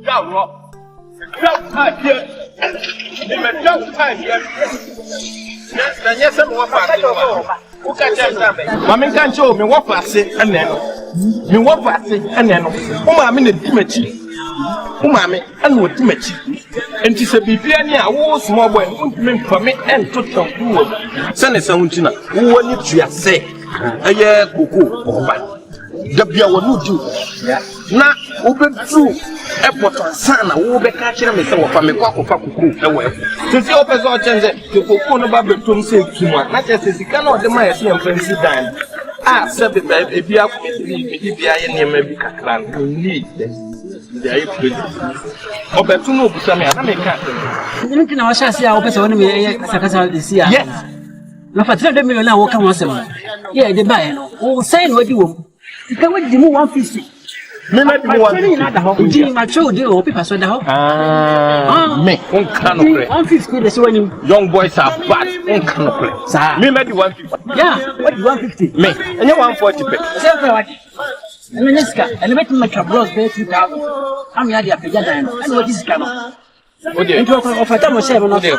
down rock. Down time here. In the down time here. Yes, I'm what Mammy can't show me what I say and then. You what I say and then. Oh, I'm in the dimity. Oh, mammy, and what dimity. And she said, be near a war small boy, won't mean for me and to talk to Send us on Tina. Who want you to say? A year cuckoo or bad. The beer will not do. Now, open through airport sana, who be catching me some of me walk of a cuckoo away. To see open or change to cocoon about the tomb say to one, not just as you cannot demand and fancy dine. Ah, said the baby, if you have in your maybe Catlan, you need the April. Or better know to some American. You can also see our person when we are this year. Yes. No, for 3 million now, what can one say? Yeah, they buy. Oh, say what you want. You can wait to move 150. Me might be one thing. My child, you people so down. Me, one cannot play. 150, that's when young boys are bad. One cannot play. Sir, me might be 150. Yeah, what 150? Me, and you 140 pay. And then this guy, and make my bros pay 2,000. I'm here, and what is coming? Into a fatal was 7 of the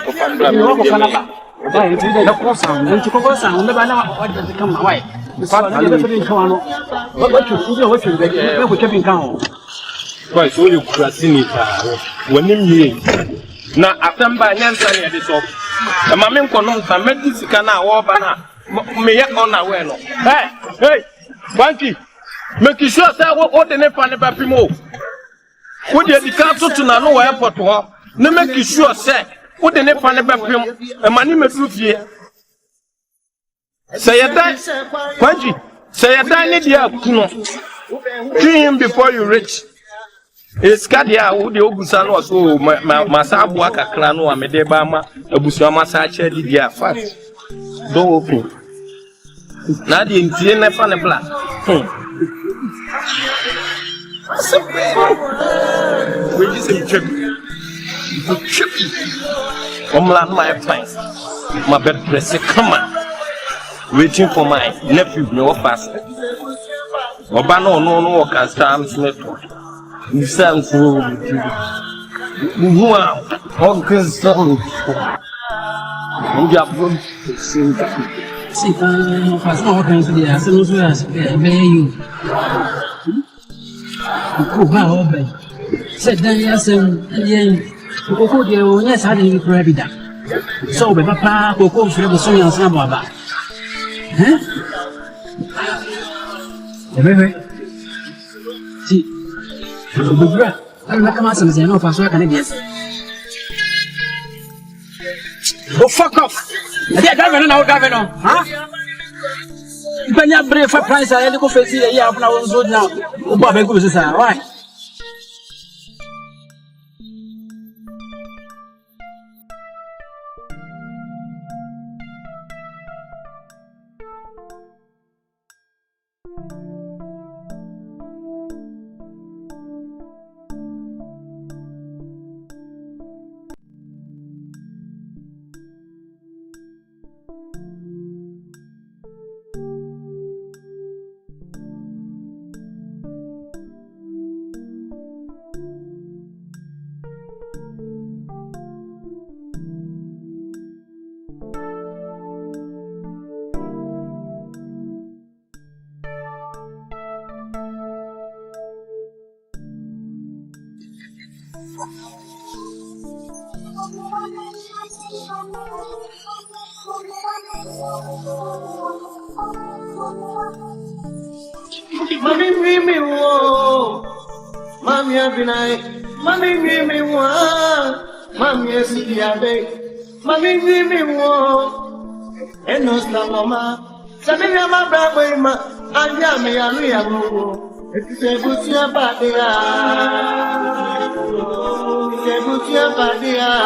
Why, if you did not cross sound, and to cross sound, never know what has become my wife. What you we kept in count. Right, so you crossing it when you now, after by Nancy at this off. A mammy cannot come this canal or banana. May on our way. Hey, Banky, make you sure that what the Nepal never be moved. Would you declare to know airport to her? No, make you sure, sir. What the Nepal never be a money may prove here. Say that, Banky, say a tiny dear, clean him before you reach. It's Cadia, who the Ogusan was so Mensah Waka Clano, and Medebama, a Busama Sacha, dear fast. Don't open. Nadia in Tiena Fanabla. We just a trip. Omland my place. My bed press, come on. Waiting for my nephew, no fast. Obano, no, can stand network. You sound so wow, all kinds of we are going to see fast all kinds of the as well as you. Wow, said then, yes, and Coco, yes, I didn't grab it. So, Papa, Coco, for the song and some about. See. I'm not coming to say no, for sure. Oh, fuck off! They're governor, huh? You can't bring for price. I go for see a year of now. Bobby goes, why? Mommy, me, Mommy, I've been I. Mommy, me, Mommy, yes, Mommy, me, and no stop, Mama. Something about Brahma, and Yami, it's a good year, but they are. It's a good year, but they are.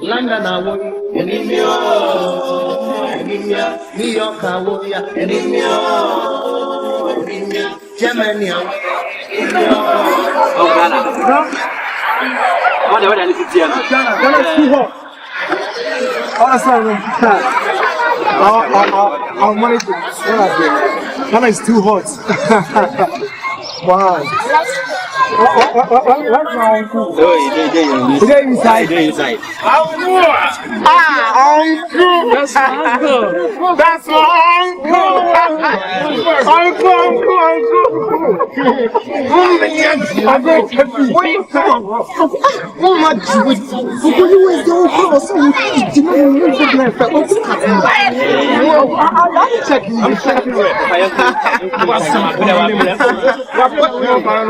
London awoy, enimio, New York awoy, enimio, Germany awoy, Oh, Ghana. What are you doing? Ghana is too hot. I'll manage it. Ghana is too hot. Wow. What's my uncle? Oh, he's inside. Uncle! That's my uncle. That's my uncle. Uncle. Where you from? Oh my God. You always go across. I'm checking. I'm checking.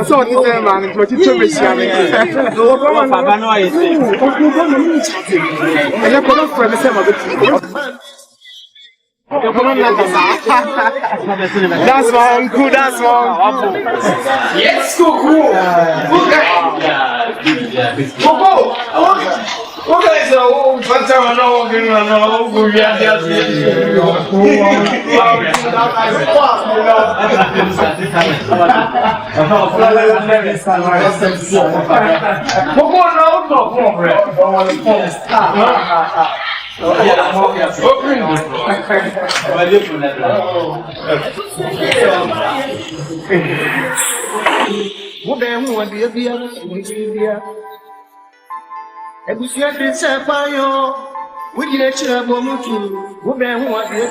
So this man is what you told me. That's my uncle, that's my uncle. Yes, cool. Okay, so what's our no? We are just Ebusia de sepayo, we get chabo mutu, we be who are the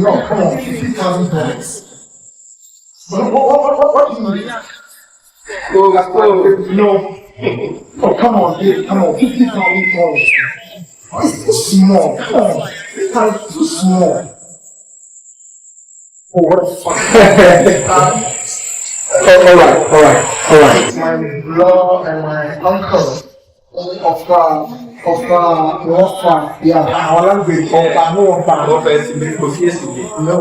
No, come on, $50,000. What do you mean? No. Oh, come on, $50,000. It's too small. Come on. It's too small. Oh, what the fuck? All right. My brother and my uncle of yeah, no.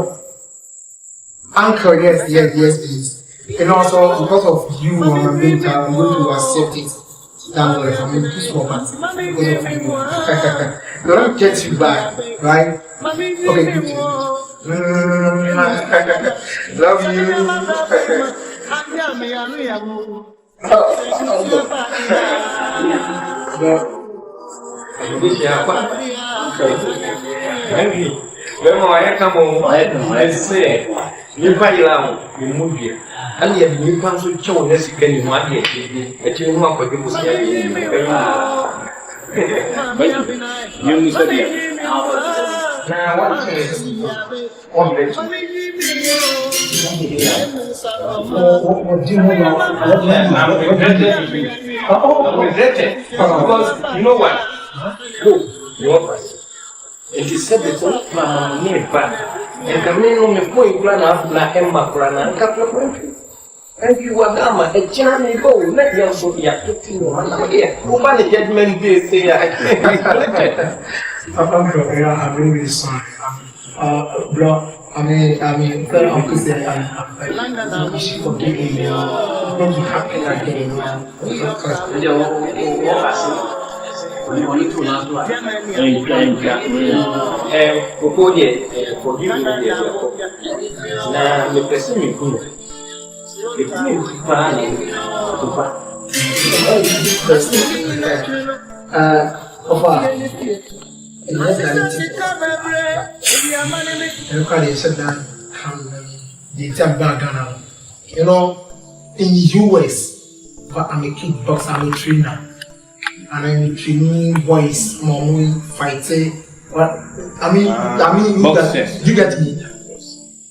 Uncle, yes, please. And also, because of you, I'm going to accept it. Thank God, I'm in too small, but because of you. Don't get you back, right? Okay, good. Love you. Because you know what? Go, you want us. It is said that all plan near back. And Camino me foi plan after Emma plan and couple of And you were Gama, a Johnny Go, let your body up to you. Who man a judgment day say I I'm really sorry. Bro, I mean, Uncle said I'm forgiving me. Don't be happy again. You know, in US, but I'm a kickboxer, I'm a trainer, and I'm training boys, mom, fighting. But I mean, you get me?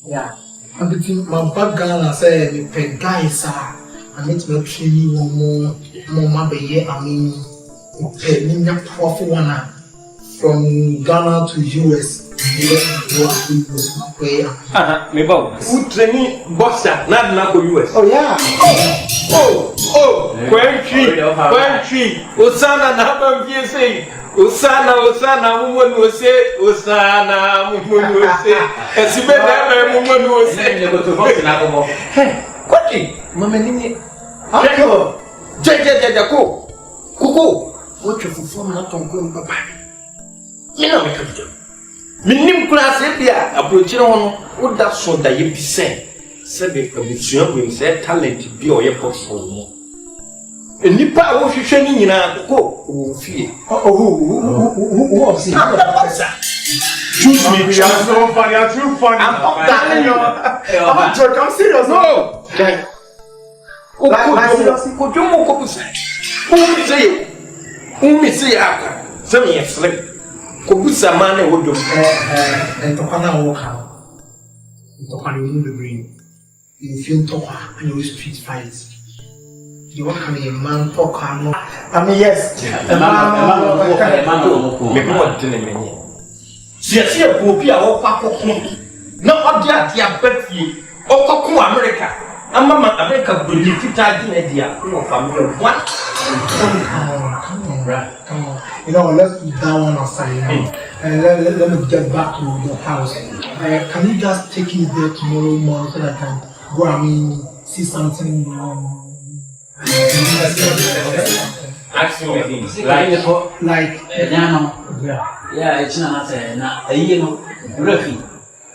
Yeah. I'm between my background. I say, the guys are. I need to train you more, baby. I mean, from Ghana to US. Me bow. Who training boxer? Not go US. Oh yeah. Quentry. Osana na say. Osana mumu no say. Osana mumu no say. Esibe na mumu no say. Hey, Quentry. Mama nini? Jaja ko. Kuku. What you form not on go papa. Me na me ka. Minim class ebia approaching on wo da so da ye bisen se be abusua bim se talent bi o ye possible mo enipa wo hwehwe ni nyina ko wo fie wo see choose me we are so funny are too funny I'm telling you I'm joking I'm serious no ko jomo ko busa mi say aka se me slip Kobusa man and wood and Topana walk out. Topana in the green. You feel Topa and you street fights. You want to be a man talk. I mean, yes, a man maybe what didn't mean. See a poopy or papa. No, what dear Betty or Coco America. And Mamma America will you fit out in a dear family of what? Come on. You know, let's put that one aside and let me get back to your house. Can you just take me there tomorrow morning so that I can go see something? Ask me like yeah, it's not a refi.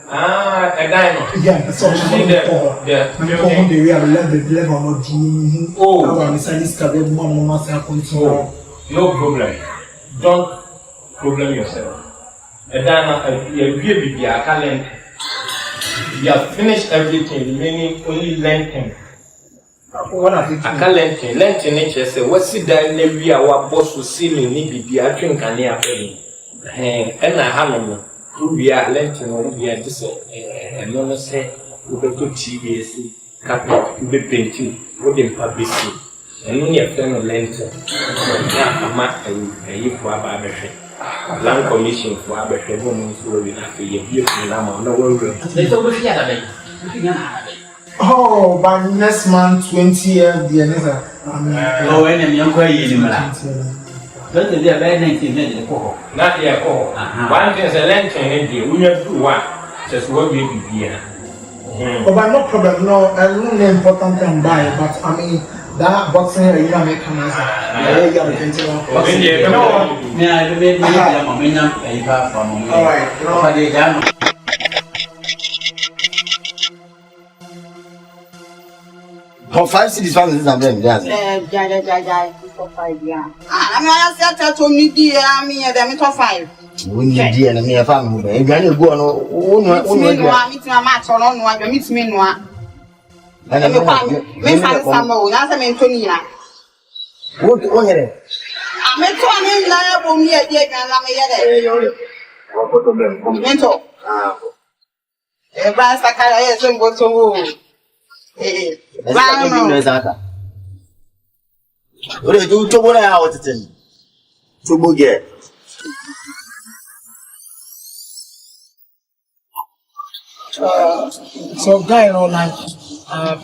A dino. Yeah, so we have level not doing. Oh, I'm deciding no problem. Don't problem yourself. Edana, you have finished everything, remaining only lengthen. What are I can't lengthen nature. Say, what's the day our boss will see me need be a drink and near me. And I have we are lengthen or we are just a non say, we go to TBS, carpet, we be painting, what in public. And only a friend of lengthen. Land commission for Abbott women who will have to give you no worry. Oh, by next month, 20 years, the another. Oh, and I'm young. Not the bad 19 minutes. Not yet. One is a lantern, we have to one. Just what we be here. Oh, but no problem. No, I don't know important thing buy, but I mean. That boxing, you know, make a nice. All right. For 5 cities, one is not them. Yes. For 5 years. I said to me, dear, I mean, them to 5. We need dear and me a family. If you go on, meet my match or on one, meet me one. And I'm Mensah Samo, that's a Mentonia. What are it? I'm a 20 liable me at Yek Mentor. A brass like I am going to woo. What do you do to what I was to Buget? So, guy, all like.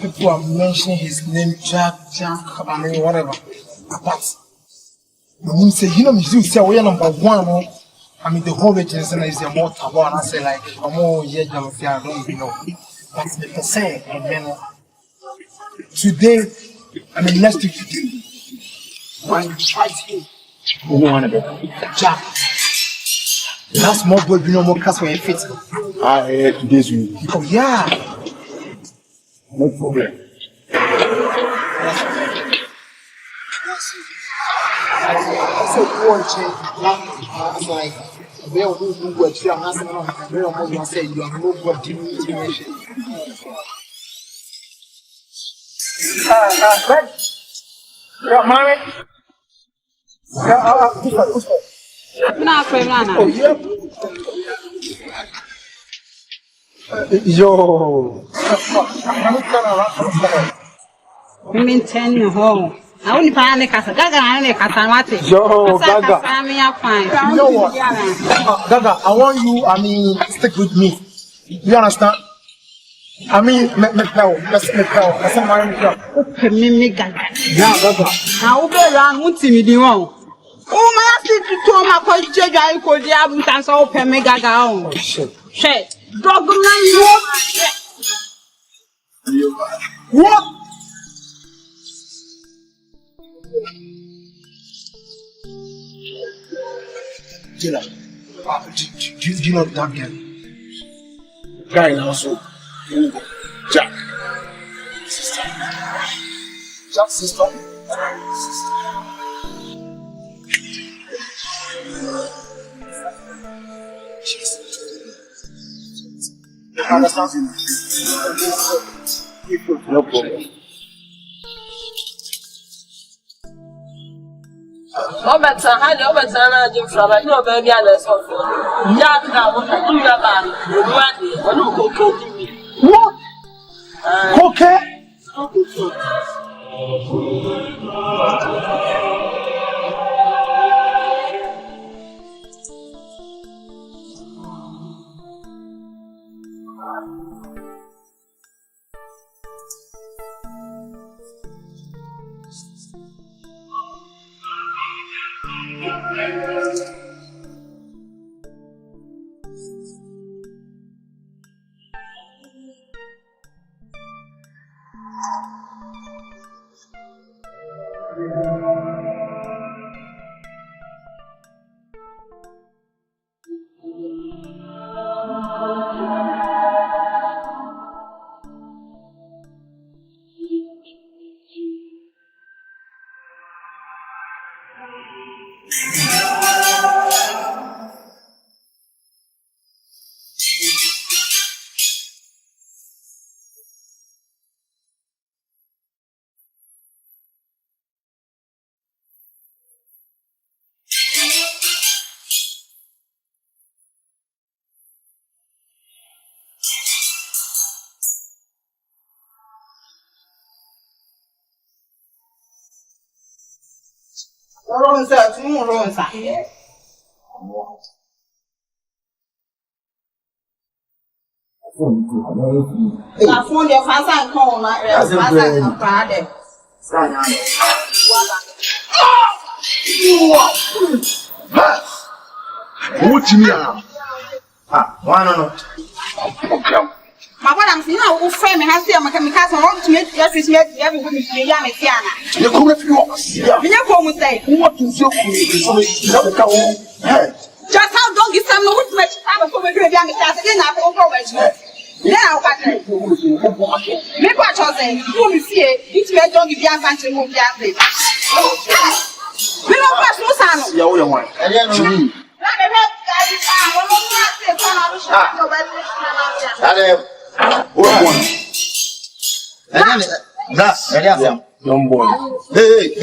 people are mentioning his name, Jack, I mean, whatever. But when you say, you know, you say, we're number one. I mean, the whole region is a more taboo, and I say, like, I'm more yet, I don't even know. That's the percent, and then today, I mean, next week, when you fight him, you want to be Jack. That's more boy, you know, more cast when you fit. Today's week. Oh, yeah. No problem. So, one change, like, we are going to do what you are asking. We are going to say, you are not what you need to mention. You're married? Oh, yeah. Yo. We maintain your home. I only find the casa. Gaga, I only casa. Yo, Gaga. You know what? Gaga, I want you, I mean, stick with me. You understand? I mean, let's marry me. Gaga. Yeah, Gaga. Now, be around, what's in the wrong? Oh, my sister told my college, I could have been so open me Gaga. Oh, shit. Shit. Dog, what? Jilla, do you know that girl? Guy now, so Jack. Sister. Jack's sister. You understand? No problem. Robert, I had Robert and I do from I know baby and so forth. Yeah, now what I do your man, you want What? Okay. La phone your fast and call my father. What you mean? Why not? My one, you know, who frame has the mechanics and want to make every everyone is the young Tiana. You come with you. You come say, What is your head? just how don't give some wood much time for me to a young class again after over. Now, what? Maybe what you're saying, you see it, it's my dog if you have to move your place. We don't pass no sound. You only one. And then young boy. Hey,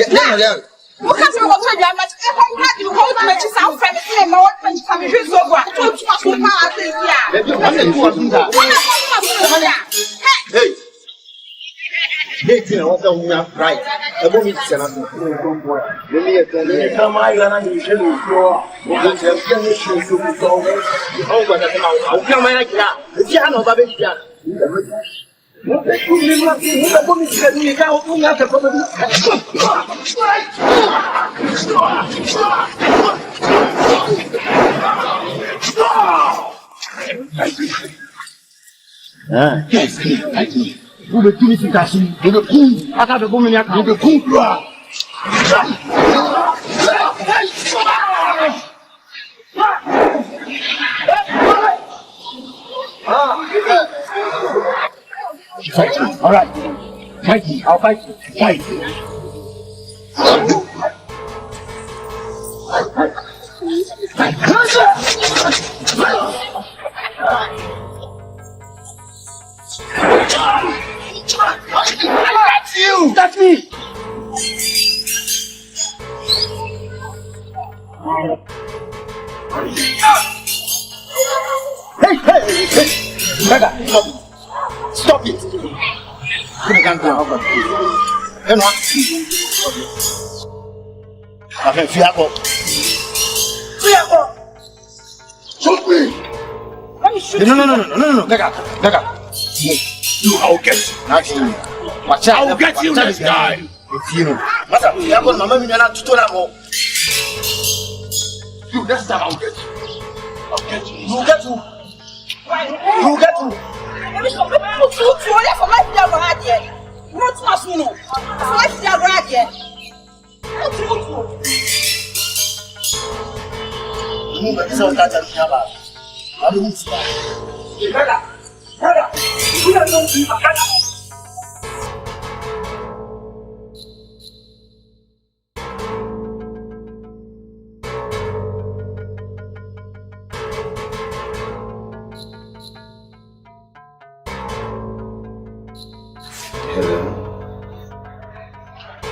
what can you go to your match? How do you hold my sound from the same more when you come in here so what? Too much to hey, hey, what's the right? I believe it's another boy. Let me come. I am usually for what I'm saying. So, oh, but I'll come like that. It's not a baby. All right. Fight. I'll fight. Fight. That's you. That's me. Hey! Brother, stop it! Put the gun down. Come on. Okay, Fiapo. Shoot me! No, Daga. You, I'll get you. Actually, watch out. I'll get you next time. If you know. Masa, Fiapo, Mama, you are not to tell them. You, next time I'll get you. You get you.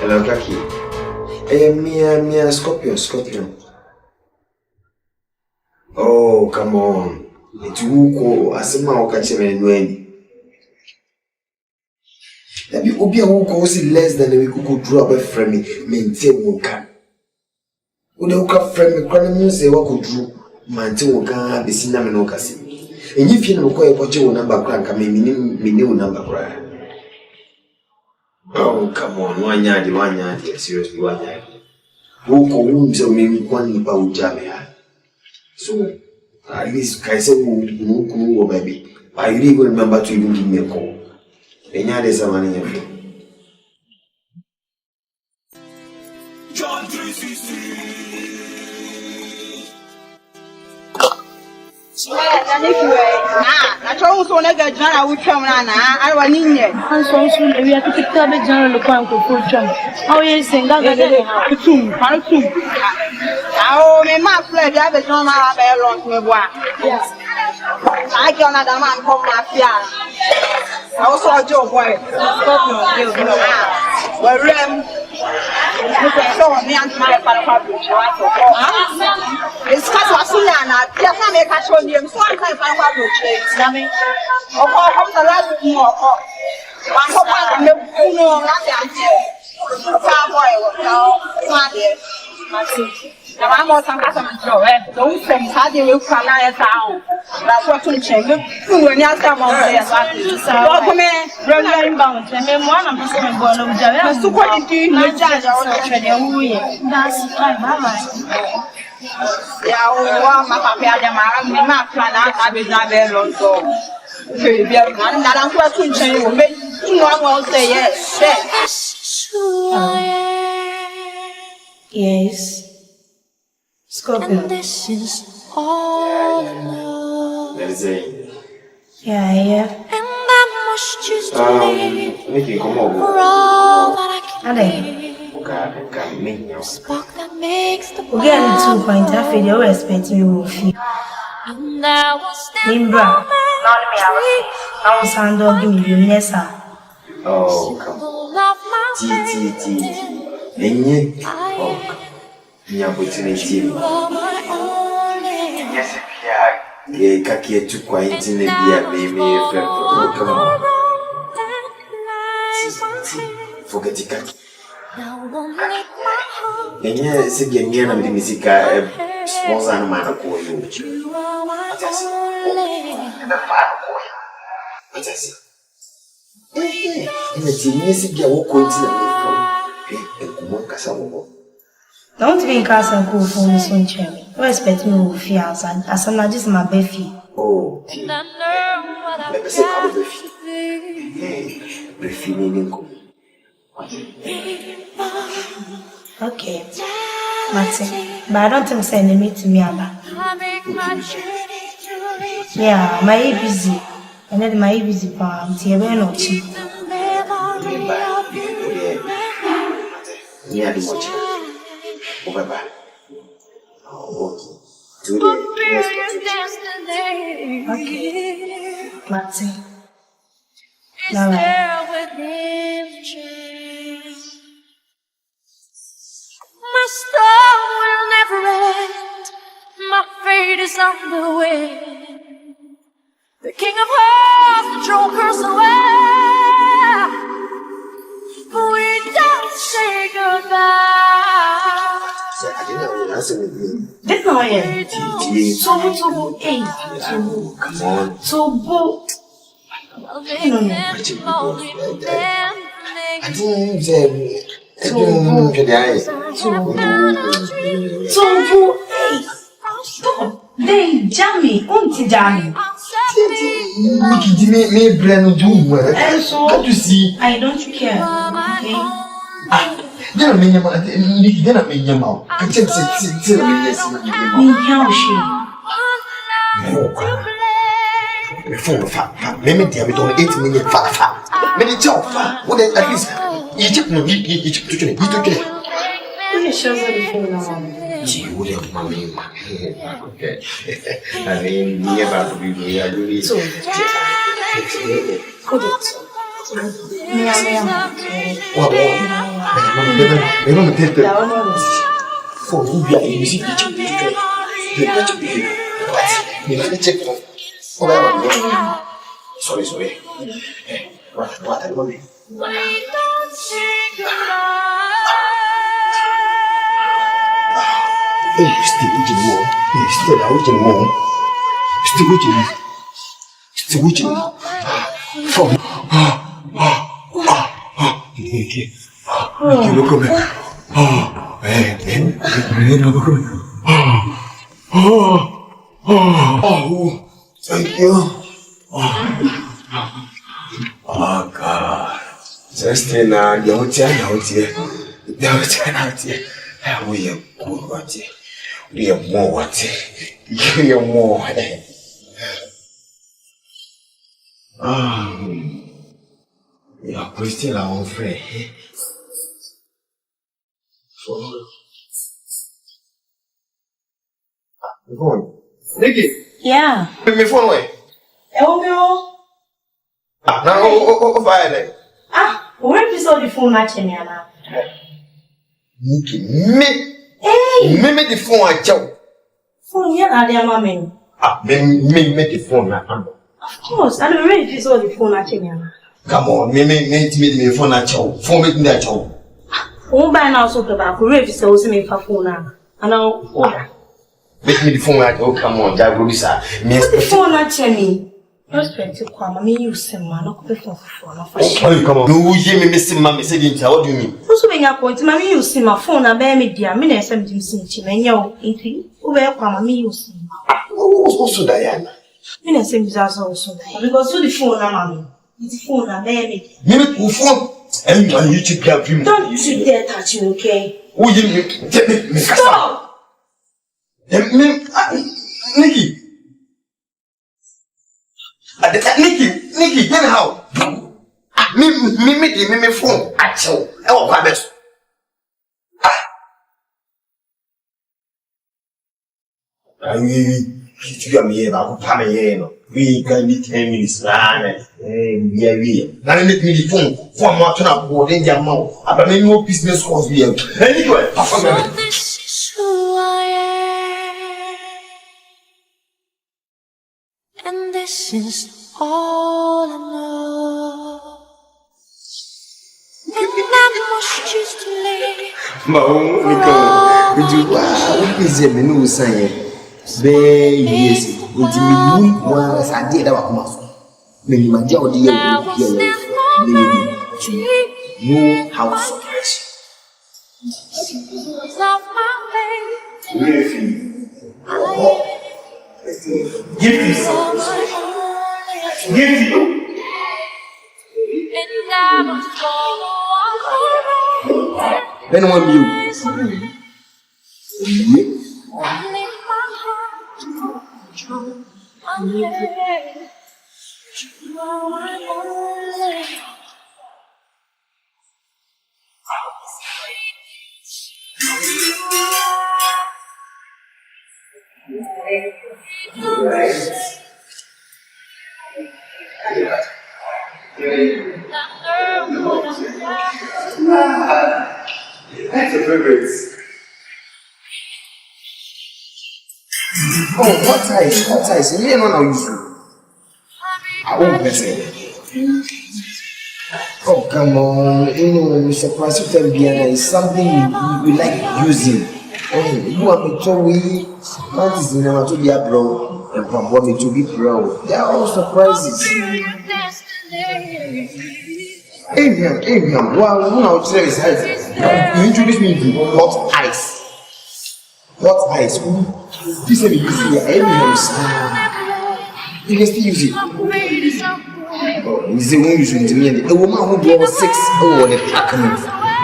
Hello, Kaki. Me, Scorpion. Oh, come on. It's Wuko, Asima Okachime Nweni. That be Obia Wuko was less than we could drop a frame, maintain Wuka. Would the Wuka frame, Cronum say what could do, Mantin Wuka, the cinnamon Okasi. And if you know what your number crank, I mean, new number crank. Oh, come on, one yard, seriously, 1 yard. Who comes to me one about Jamia? So, at least I say, who, baby. I really remember to even give me a call. And now there's a money in John 360. I told so like a general would come on. I was in it. And so soon we have to pick up the general account of food. How you sing that? Oh, my friend, I have a son. I lost me one. Yes, I can't have a man come my fear. I also a joke. Well, it's because I see Anna. Yes, I make a show him. So I can't find out your tricks. Damn. Oh, how the last more. I'm hoping you know that boy was now. I'm also some customer. Don't say how do you come out town? That's what you change. When you come on there, welcome in. Running bound. And then one of the same boy of Java. So what did you know? That's right, Mama. Yeah, my papa, my plan, I will not be alone. So, I'm going to change. You will say yes. Yes. Scorpion. And this is all love. That is it. Yeah. And I must choose to live for all that I can be. Spark that makes the we get into 2 points. I feel you respect me more. Limbra. I was handle give me Mensah. Oh, come on. Oh, the opportunity. Yes, yeah, Kaki too quiet in the beer, baby. Oh, come on. Forget it, Kaki. And yes, again, you're not the music sponsor and man of call you. Don't think I can go for me soon, Cherry. You expect me to fear as I'm not just my baby. Oh, let me say, I'm a baby. Okay, Martin, but I don't think sending me to me, Abba. Yeah, my busy. And then my busy palm, tea, no cheap. Yeah, the watch. Over. Today, okay, Martin. Now, my storm will never end. My fate is on the wind. The king of hearts, the troll curse away. We don't say goodbye. This no way. So, hey. Come on. So, boo. I didn't say. Stop. They jammy, jammy. Me brand new. And so, can't you see? I don't care. Okay. Then I mean, your mouth. I can't say, me phone fat. Me dear, we don't 8 million fat. Many job. What at least Egypt no Egypt to you. Who shows the phone now? You would have money. Okay. I mean, me about to be really so. Sorry. What I want. Thank you. Oh God. Just now, don't tell out here. Don't tell out here. We are good what it. We are more what it. You are more. You are still our own friend. Go on. Nicky. Yeah. Put me phone away. Elmo. Now, fire. Where is all the phone matching me now? Nicky, me the phone I chow. Phone, yeah, dear mommy. Me the phone now. Of course, I don't really feel all the phone matching me now. Come on, me phone I chow. Phone me that chow. Who buy now so to back? Who really sells me for phone now? And now, make me the phone I chow. Come on, Jack Rubisa. Me the phone matching me. Respect to come, I mean, you say, man, not the phone for come on. No, you me missing my message. What do you mean? Also, when you point, mammy, you see my phone, I bear me, dear, me, and some Jim, and you, ain't who will come, me, you see. Also, Diana. Me, and some disaster also, because you the phone, mammy. It's the phone, I bear me. Me, phone, and you keep your don't you sit there touching, okay? Oh, you stop! Nicky. Nicky, get out. Me phone. Achoo. Oh, my best. You got me here. I'll come here. We can be 10 minutes. Yeah. Now let me the phone. For more turn up board in your mouth. But I no business calls me. Anyway, this is who I am. And this is all I know. And I must choose to live. Nico, we do what is it? Menu saying, yes, with me, once I did our mouth. Many my dear, No house surprise. Give this. Anyone you? That's a favorite. Oh, what size? You don't know you. I won't bet it. Oh, come on. You know, Mr. President Biana is something we like using. Oh, you want me to we panties in our to be a bro and from what me to be bro. They are all surprises. Abraham, wow, you know, it's you introduce me to hot ice. Hot ice. This is easy. Abraham, you can still use it. It's the one you should me. A woman who bought 6 over the track.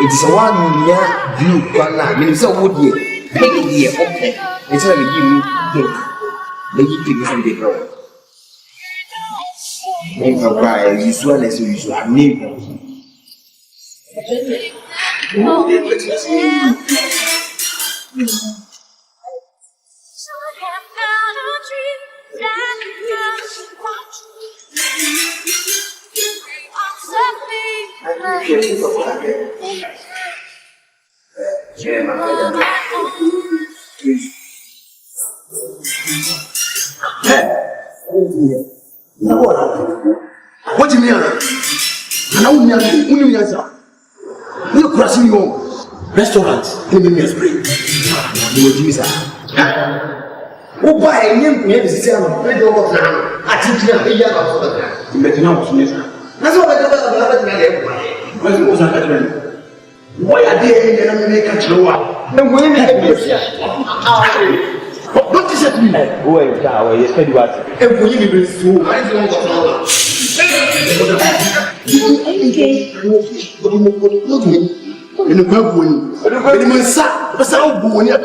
It is a 1 year blue corner. I mean, it's a wood year. Pink year, okay. It's like you pink. They give pink from the girl. Name of by you swear as you should have named them. What do you mean? And I wouldn't answer. You're crashing your restaurant. Give me a spray. You will give me some. Who buy a name to have a system of red over now? I think you have a year of that. You better not. That's what I got about it. Why are they in the American drawer? The women have been don't you say to me? Wait, you said what? And when you bring so, I don't know in the Kumawood, the Mensah, the sound of Buonia.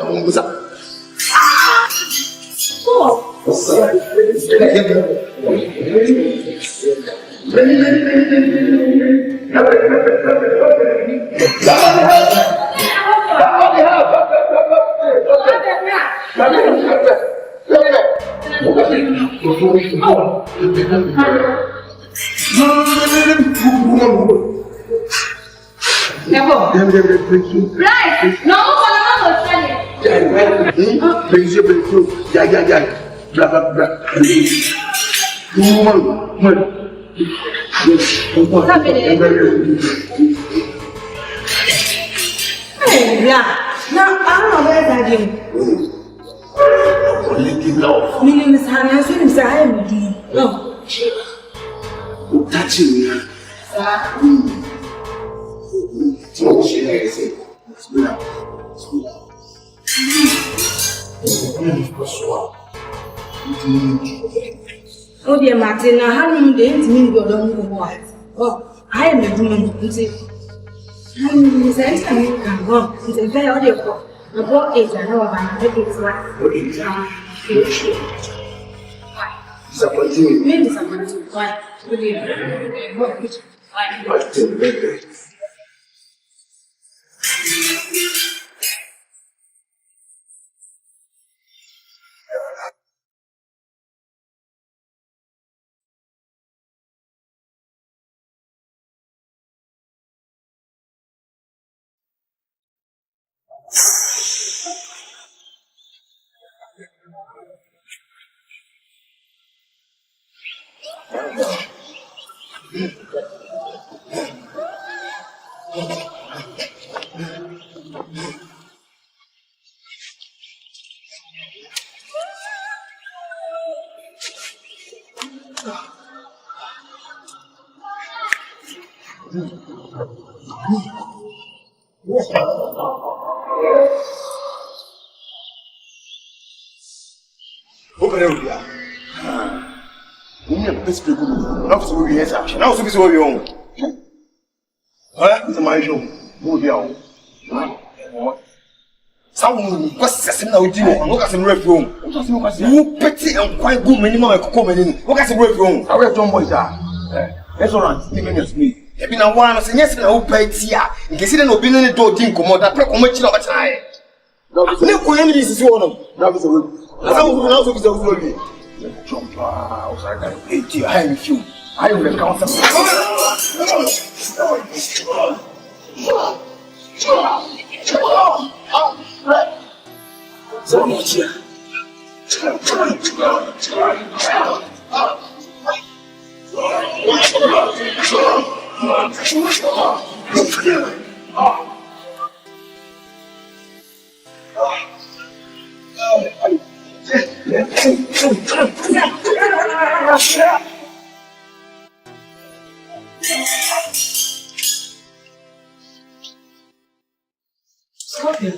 Right. No, oh dear Martin, how many days mean you don't know what? Oh, I am a woman. I'm saying something can go. It's a very audio. The boy is a know about it. It's disappointing. Me disappointing. Why? Good evening. Why? Open it up. You best people. Not so we hear something. Now so we see you. It's my show. Who be on? Someone was assessing now with you. Look at some red room. You petty and quite good minimum of coming. Look at some red room. I read John Boys. Restaurant, even your speed. There been a one of yes, no petty. In case you don't be in the door, didn't come out. I pray much of a time. No, this is one of them. How is the jump outside that 80 I with you. I will count them. So much here. Scorpion.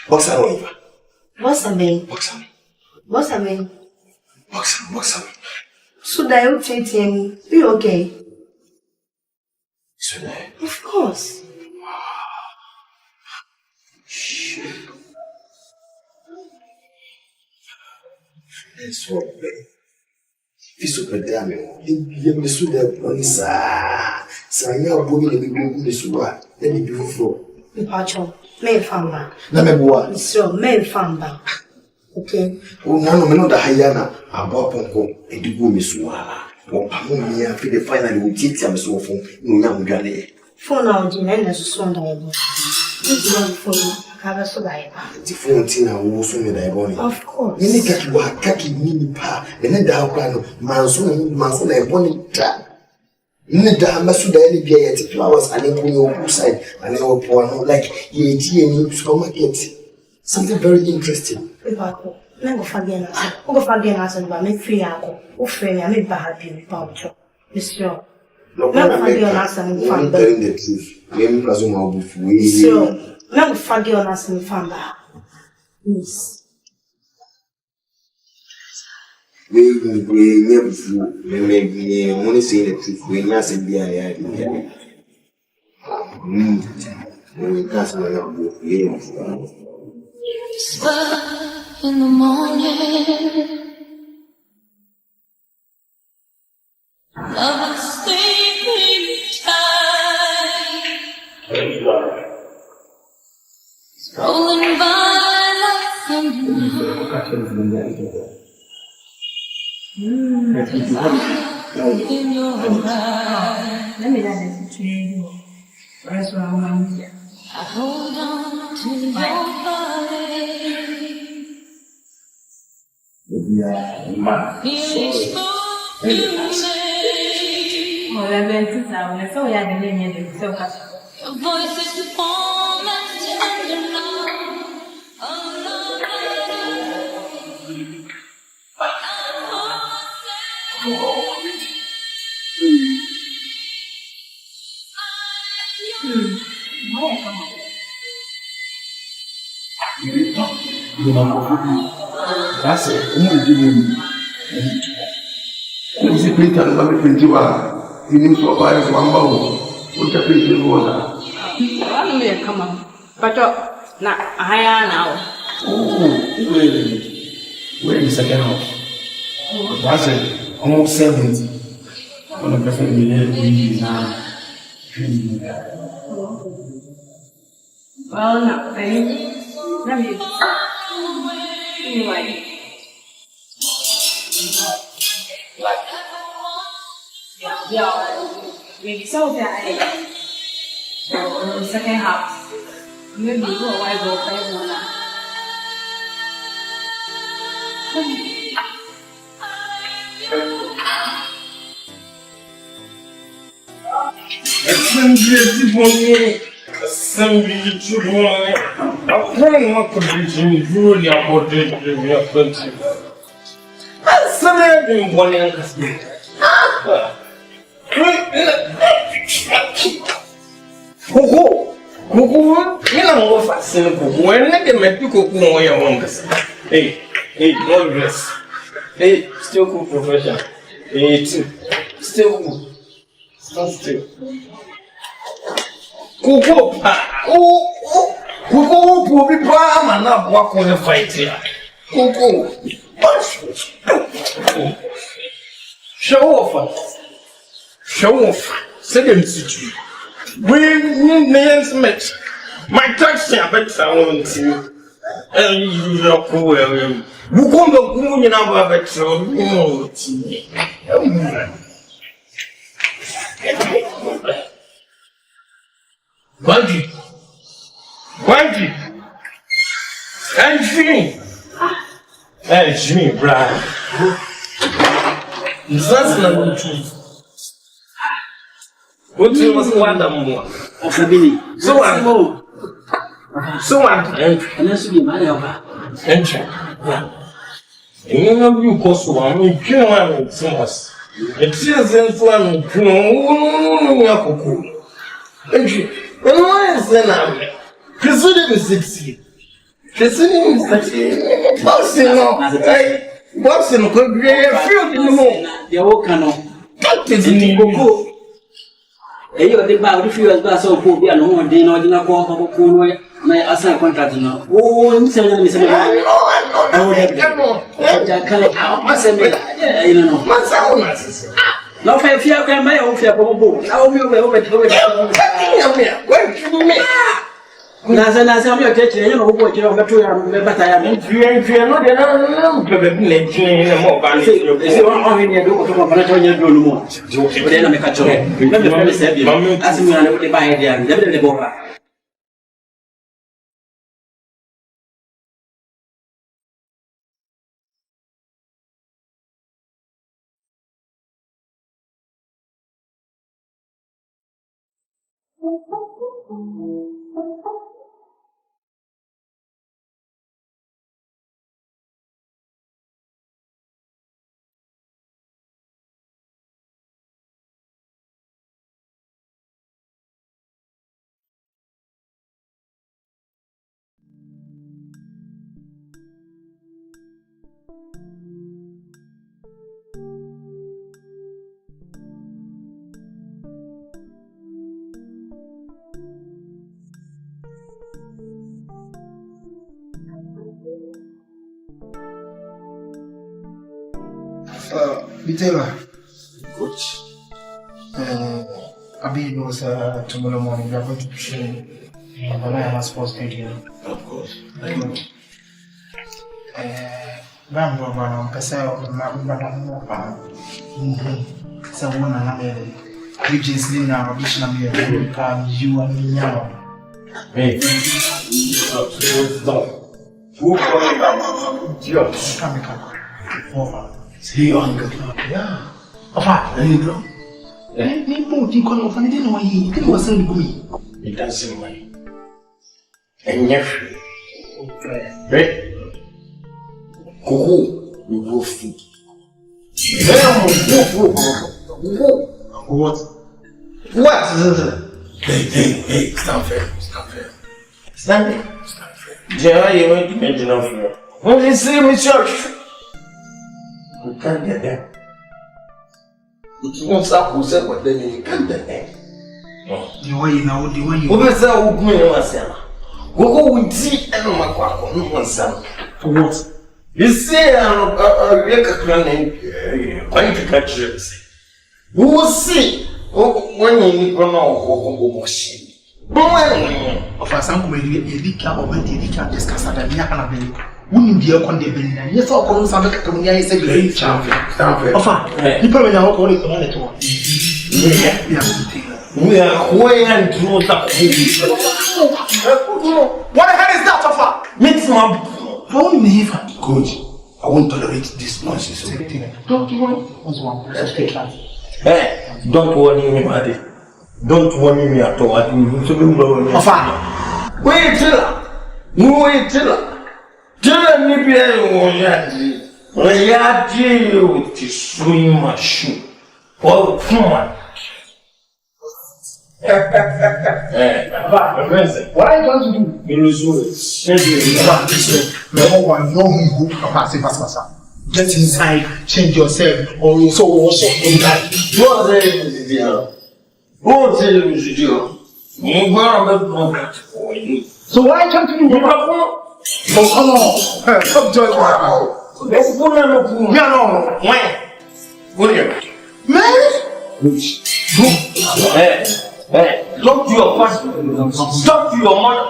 What's that over? What's the name? What's the name? So that you treat him, you okay? Of course. It's what it's super damn. You have to do that. Sanya bomi le bibi de suwa. Let me be for. Pacho, me famba. Na me boa. So me famba. Okay. O nano me no da hayana abo ponko edigu mi suwa. O pamu mi ya fi de finally we titi am so fun. No nya mudwane. Phone now di na so nda ebo. This one phone. Have so that. The phone tina wo so me da ebo ni. Of course. Ni kaki wa kaki mini pa. Ne da akwa no manso na ebo ni ta. Nida masuda any beer flowers and in your side and your like ye in supermarket. Something very interesting. Never forget us and make free alcohol. Oh, friend, I may be happy about you. Monsieur. Never forget us and found the truth. Never forget us and found that. Yes. We never fool. We only say the truth. We not say the idea. We can't say the in the morning, love is sleeping tight, rolling by like thunder. In your eyes. Let me dance to you. That's what I want to do. I hold on to your body. Feeling smooth your voice is warm and tender now. Oh, Lord. That's it. This is great and very pretty. You need to buy one bowl. What a pretty water. I may come on. But not higher now. Oh, where is the second house? That's it. Almost 70. One of the family now. Well, no, let me. Anyway. Yeah, we saw that second house. Maybe go away, go back. Assembly to boy. I'm going up to the really about it. Assembly one young customer. Coco, you know what fascinating Coco. When they met you, Coco, you want us. Hey, no dress. Hey, still cool profession. Hey, still cool. Still. Coco, Coco, will be palm and not walk on the fight here. Coco, show off. Second situation. We names met. My taxi, I bet I want to. And you know, cool. You come to Moon, you know, I bet so. Quanti. And Jimmy, brother. That's not the truth. What was one more? So what? And that's be my helper. And you know, you cost one, you can't so much. It's just one, and why is that? President is 60. President is 60. Boxing could be a few in the moon. The old canon. That is in the e io del bar di fiume da so po via no di no di na ko ko na asa contract no o mi se mi no ja kale ma se mi no ma sa una no fa fia ko mai o fia ko bo na o mi o be na se mi o te che no bo che o ga to ya me bata ya me fia no de na be ne che na mo ba ni se o ni do ko ba na to nya do no mo o de na me ka cho me be se bi asi mi na ne ko de ba he dia de be de bo ba Bitela, coach. Abi knows tomorrow morning we are going to train on the MAHAMA sports stadium. Of course. Bam, Bam, Pesa, so one another. You just lean now, additional you and me now. Hey, who called you? Come. See on the club. Yeah. Ofa, ni po ti ko ofa ni dey no yi. Ti was saying gumi. It doesn't matter. And yes. Right? Coco, we go food. What? What is it? Hey, stand fair. Stand fair. Jerry, you went to mention of you. When you see me, church. You can't get there. It's not so who said what then you can't get there. The way you know, the way you. Who is that who come in my cell? Go with tea and my quack, no one son. For what? You say, I'm a clan quite to catch you. You will see when you run out machine. Of Asante, you can't over the can't discuss that. I'm not going to wouldn't be a condemnation. Yes, all comes out of the community. Say, great champion. Of you probably are calling it one. We are way and through that. What the hell is that, Ofa? Mix my phone, Coach, I won't tolerate this nonsense. Don't want. Let's take that. Hey, don't worry me about it. Don't worry me at all. Ofa, wait till Tell me, Pierre, you with the swing machine. Oh, come on. What are you going to do? Get inside, change yourself, or you so wash it. So why can't you do it? Oh, come on. Stop joining my house. Man! Hey, talk to your father. Talk to your mother.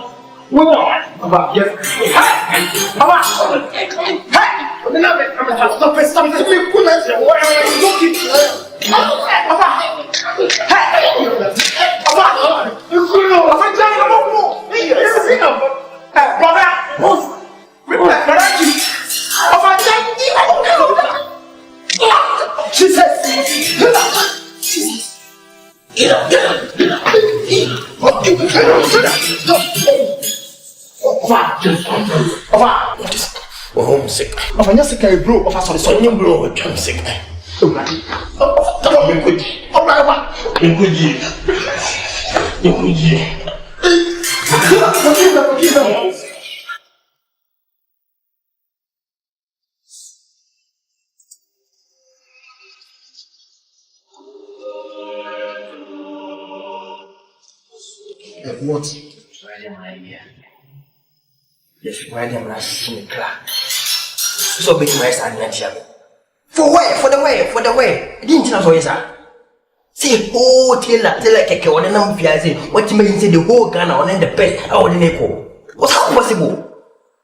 Stop it. Get up. We're homesick. I'm just sick, bro. I'm sorry, bro. I'm sick. What? Yes, why am I not seeing the car? So big, my son, for the way. Didn't you know for sir? Say, oh, tell like a one and I'm say, what you mean, say the whole Ghana on the best, I wouldn't echo. What's how possible?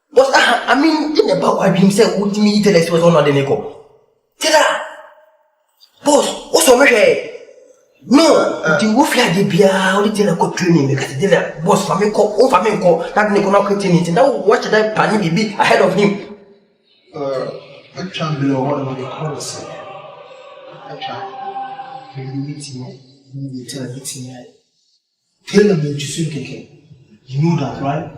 What's that? I mean, think about what himself would me tell us was on the Nico. Tell her, boss, what's over here? No, the wolf like the beer, only tell a good training because the boss for me call, that Nico not continue. Now, what should I plan be ahead of him? I can't below whatever they call us. I try. When you meet him, you tell a bit in tell them that you should get him. You know that, right?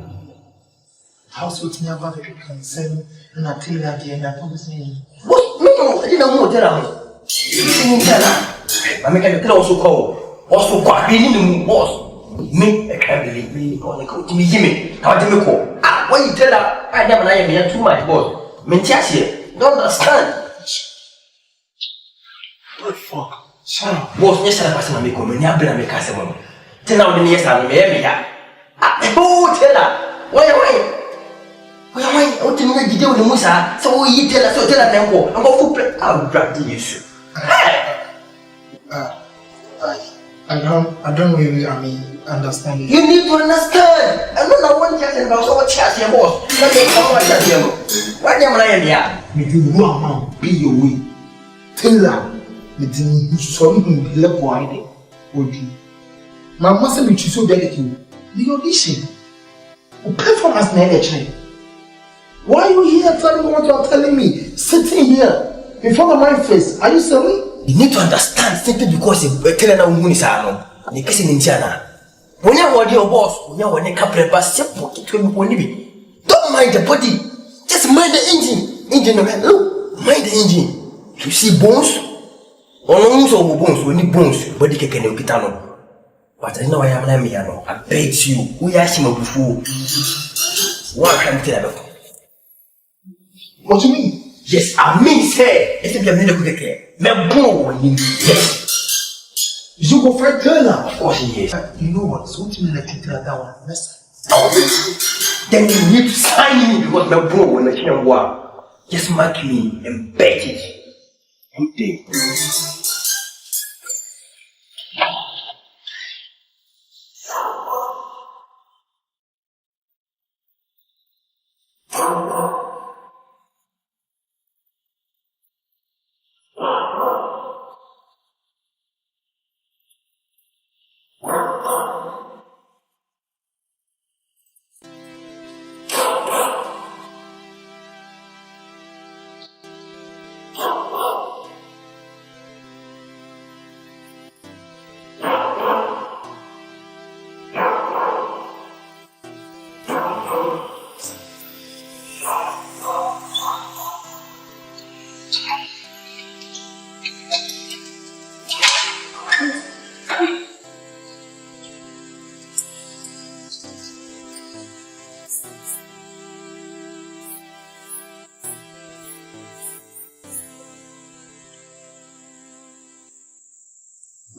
How's what you about the concern and I tell you at the end of the saying? What? No, I didn't know tell her. I make a close call. Also, quite being the boss. Me, I can't believe me. Or come to me, Jimmy. How do you call? Ah, why you tell her? I never am too much, boss. Mensah, don't understand. What the fuck? Boss, yes, I pass my make when you have been a make us a moment. Tell out the yes, I'm here. Oh, tell her. Why? What do you do with the Musa? So you tell us, so tell her, tempo. I'm going to play. I'll drag the issue. I don't really, understand it. You need to understand. I don't know one chance about so much chance, your boss. Let me come on, tell you. Why am I here? Me do one be your way. Tell her, me do something be left wide. Odi. My master me so delicate. The audition. Performance na election. Why are you here telling me what you are telling me? Sitting here in front of my face. Are you silly? You need to understand simply because you're telling her who is Arno. The case in Indiana. When you are your boss, when you are a couple of bus, don't mind the body. Just mind the engine. Mind the engine. You see bones? Or bones, we need bones, body can you get on. But I know I am Lamiano. I beg you. We asked him before. What can I tell you? What do you mean? Yes, I mean, say, it's a medical care. Yes. You go fight Turner. Of course, he is. You know what? So what do you mean like you tell that one? Then you need to sign me because my bro when I can't work. Just mark me and bet it. Good day.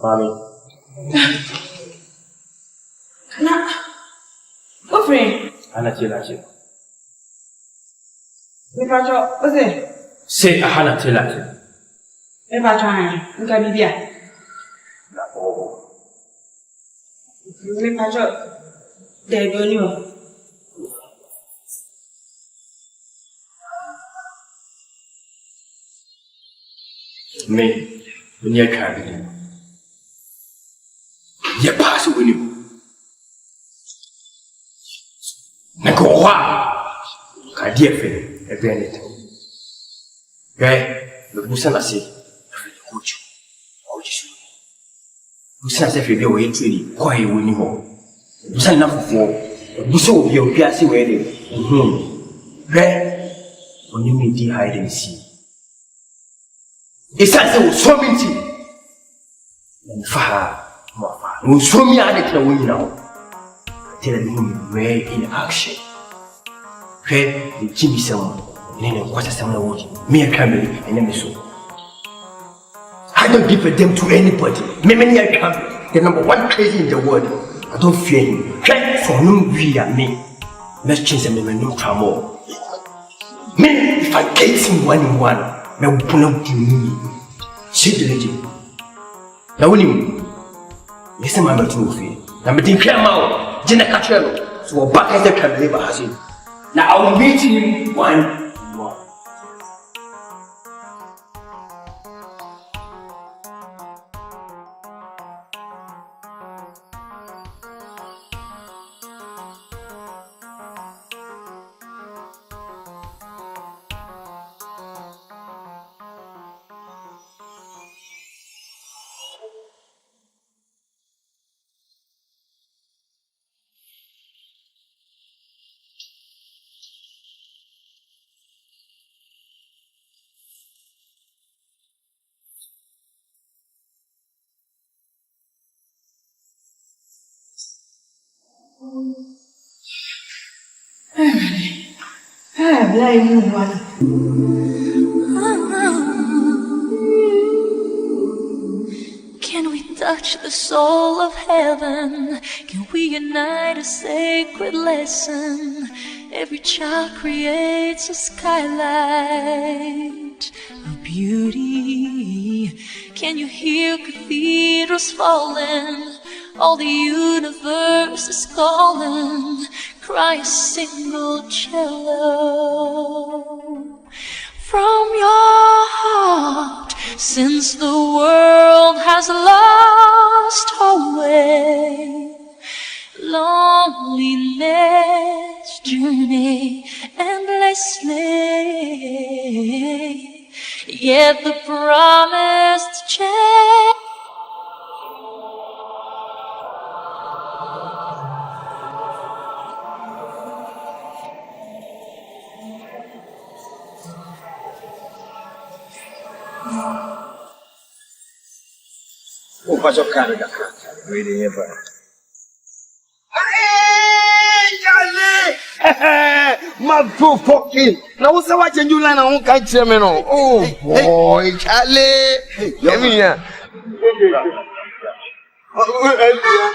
Mommy. Na. What friend? Hana tela che. Me pacho, what's it? Say hana tela che. Me pacho ai, nka bibia. Me pacho. De donio. Me, when you're traveling, you pass with you. Nagoa, Kadiafe, a Bennett. Gay, the Busana said, Busana said, if you're away to quiet winning home. Busan enough for Busso of your Piazzi wedding. Gay, when you meet the hide and see. It's as though so many who show me at the window now. Tell me where in action. Where the Jimmy someone, and then what is someone would me a family and then so. I don't give a damn to anybody. Many I come, the number one crazy in the world. I don't fear him. Try for no we are me. Let's change them in no trouble. Me, if I get him 1 in 1. Me open up the me. Shit the legend. Now when you listen my true fear. Now me think clear mouth. Jenna Catrello. So we're back as the can labor has him. Now I will meet him 1 more. Can we touch the soul of heaven? Can we unite a sacred lesson? Every child creates a skylight of beauty. Can you hear cathedrals falling? All the universe is calling. Cry a single cello from your heart, since the world has lost her way. Loneliness journey endlessly, yet the promised change. What's your Canada? Really ever. My poor fucking. Now what's watching you line on can't tell me no. Oh boy, Charlie. Let me here.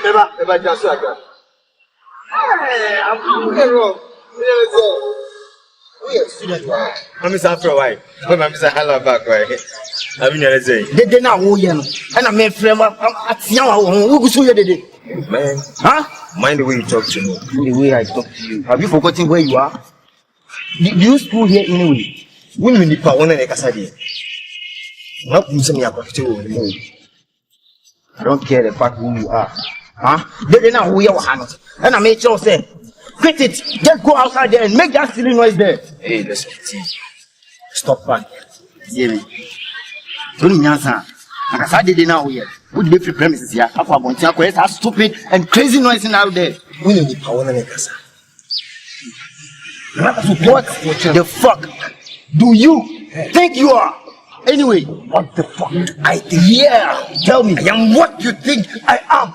Never just like that. I'm wrong. I'm after a while. I'm hello back, right? I mean, I say, they now, and I made flavor. I'm who show you the day. Man, huh? Mind the way you talk to me, the way I talk to you. Have you forgotten where you are? Do you school here anyway? When you need power, when I say, not using your control. I don't care the fact who you are. Huh? They know who you are. And I made sure say, quit it. Just go outside there and make that silly noise there. Hey, listen. Stop back. Hear me. Don't answer. I said they now here. Would be free premises here. Half a bunch of stupid and crazy noise out there. We need the power and the what the fuck do you think you are? Anyway, what the fuck do I think? Yeah, tell me. I am what you think I am.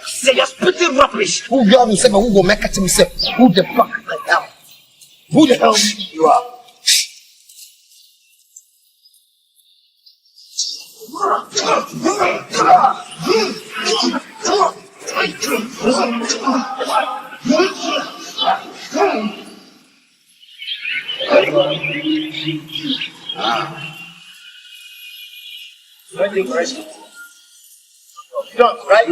Say you're spitting rubbish. Who got me? Say who go make it to himself? Who the fuck I am? Who the hell you are? Right?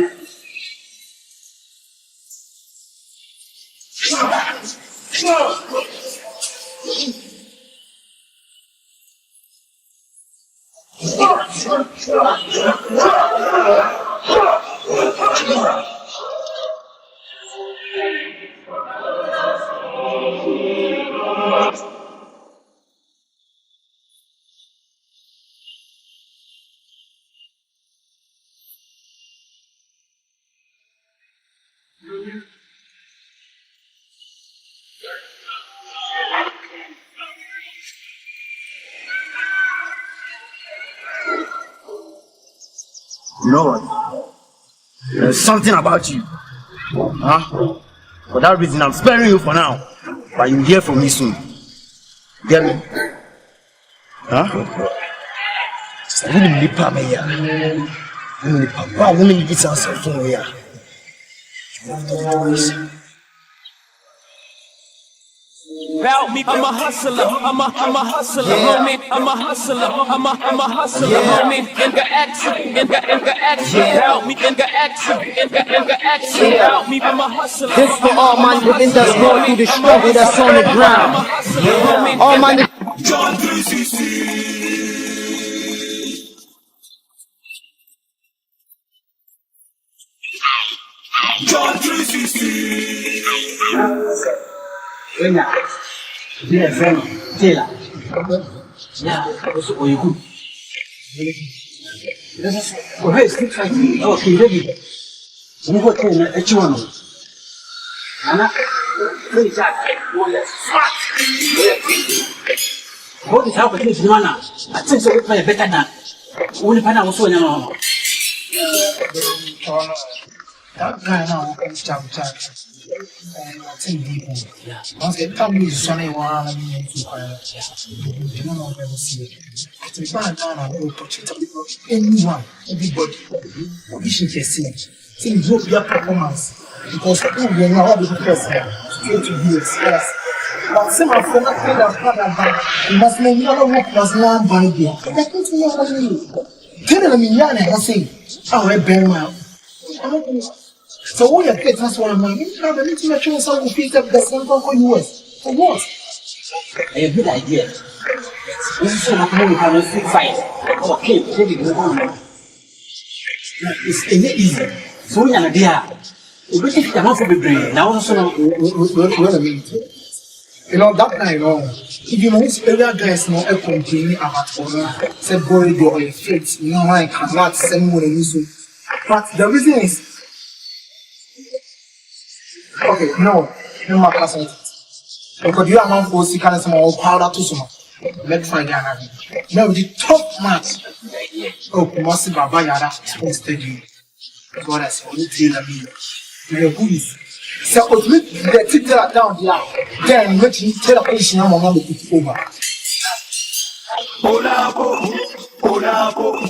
You know what? There's something about you. Huh? For that reason, I'm sparing you for now. But you'll hear from me soon. Get me? Huh? I really need Papa here. I need Papa. Let me get some phone here. About me, I'm a hustler, I'm a hustler, homie, I'm a hustler, I'm a hustler, homie, inga action, about me, inga action, about me, I'm a hustler. This for all my niggas that's going through the struggle that's on the ground. All my niggas. John 360. John 360. Yeah, friend, Taylor. Yeah, oh, you good. This is okay. Stick fighting. Oh, King David. You go tell me what you want. Anna, please, Jack. Smart. What is happening to you now? I think so. We're better than. Only partner was so young. That guy now comes to chat. And I think people. Once they come with Sonny one, I mean, you don't know what to see. It's a bad man, I will touch it. Anyone, everybody, we should see. See, you drop your performance because we are now the person straight to you. Yes. But some of them are kind of bad. You must know never work as one by there. That's what you are doing. Tell me, Yana, I say, I will bear well. So all your kids, that's what I'm like. You have a little bit of some feet up the same for US. For what? A good idea. This is so much more we can still fight. Okay, maybe we go on. It's easy. So we are not there. We will take the amount of the brain. Now also, wait a minute. You know, that night, if you know, area guys know a complaining about say boy, go on your feet. You know, I cannot send more than you so. But the reason is, okay, no matter something. Because you are not forced to carry some powder to some. Let's find out. Now, the top match. Oh, Kumasi Baba Yara instead you. God has only tell me. The police. So, the title down there. Then, let you tell a patient I'm going to put over. ONAAPO.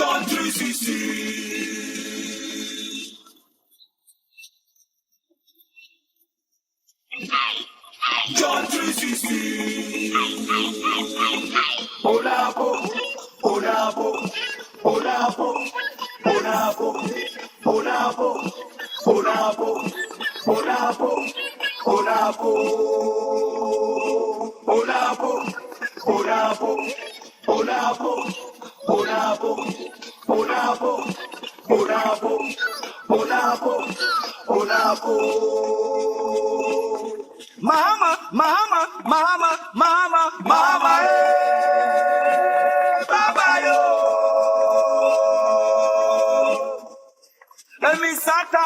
John 360. John 360. ONAAPO, ONAAPO, ONAAPO, ONAAPO, ONAAPO, ONAAPO, ONAAPO, ONAAPO, ONAAPO, ONAAPO, ONAAPO, ONAAPO, ONAAPO, ONAAPO, ONAAPO, ONAAPO. Mahama, Mahama, Mahama, Mahama, Mahama, Baba yo. Let me sata.